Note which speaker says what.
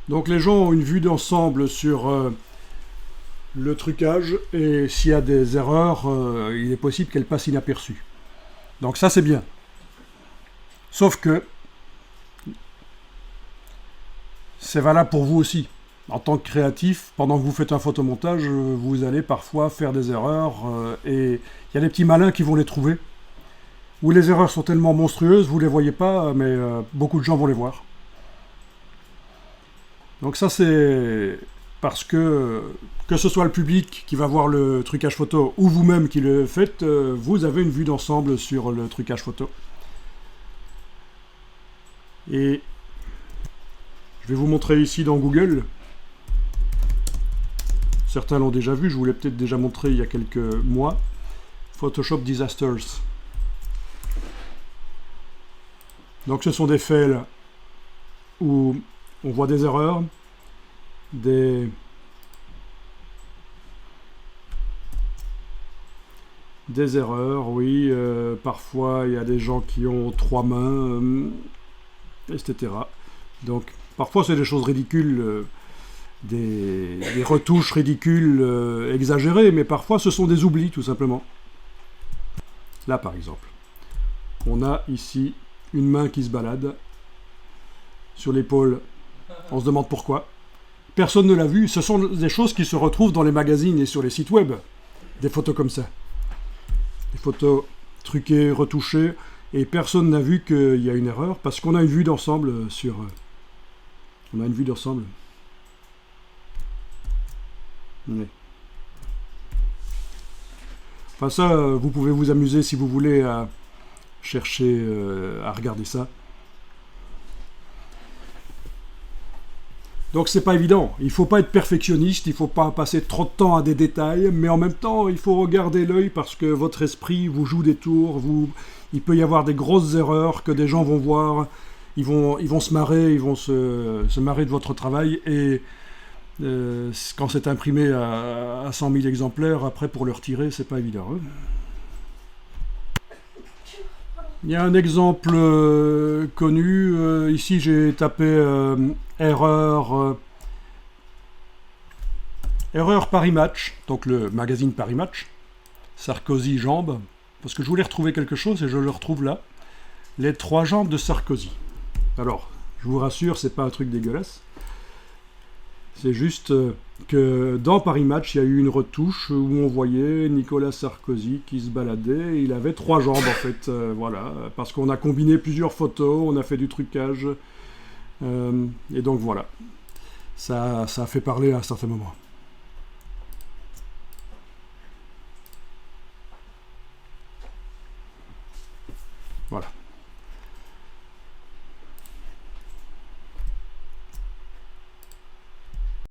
Speaker 1: Donc les gens ont une vue d'ensemble sur le trucage, et s'il y a des erreurs, il est possible qu'elles passent inaperçues. Donc ça c'est bien. Sauf que c'est valable pour vous aussi. En tant que créatif, pendant que vous faites un photomontage, vous allez parfois faire des erreurs, et il y a des petits malins qui vont les trouver. Où les erreurs sont tellement monstrueuses, vous ne les voyez pas, mais beaucoup de gens vont les voir. Donc ça c'est parce que ce soit le public qui va voir le trucage photo ou vous-même qui le faites, vous avez une vue d'ensemble sur le trucage photo. Et je vais vous montrer ici dans Google. Certains l'ont déjà vu, je vous l'ai peut-être déjà montré il y a quelques mois. Photoshop Disasters. Donc ce sont des fails où on voit des erreurs, des erreurs, oui. Parfois il y a des gens qui ont 3 mains, etc. Donc parfois c'est des choses ridicules, des retouches ridicules, exagérées, mais parfois ce sont des oublis tout simplement. Là par exemple, on a ici une main qui se balade sur l'épaule. On se demande pourquoi. Personne ne l'a vu. Ce sont des choses qui se retrouvent dans les magazines et sur les sites web. Des photos comme ça. Des photos truquées, retouchées, et personne n'a vu qu'il y a une erreur parce qu'on a une vue d'ensemble sur... On a une vue d'ensemble. Oui. Enfin ça, vous pouvez vous amuser si vous voulez à chercher, à regarder ça. Donc c'est pas évident, il faut pas être perfectionniste, il faut pas passer trop de temps à des détails, mais en même temps il faut regarder l'œil parce que votre esprit vous joue des tours, il peut y avoir des grosses erreurs que des gens vont voir, ils vont se marrer, ils vont se marrer de votre travail, et quand c'est imprimé à 100 000 exemplaires, après pour le retirer c'est pas évident. Hein. Il y a un exemple connu, ici j'ai tapé erreur Paris Match, donc le magazine Paris Match, Sarkozy jambes, parce que je voulais retrouver quelque chose et je le retrouve là, les 3 jambes de Sarkozy. Alors, je vous rassure, c'est pas un truc dégueulasse, c'est juste que dans Paris Match, il y a eu une retouche où on voyait Nicolas Sarkozy qui se baladait, et il avait 3 jambes en fait, voilà, parce qu'on a combiné plusieurs photos, on a fait du trucage, et donc voilà, ça a fait parler à un certain moment. Voilà.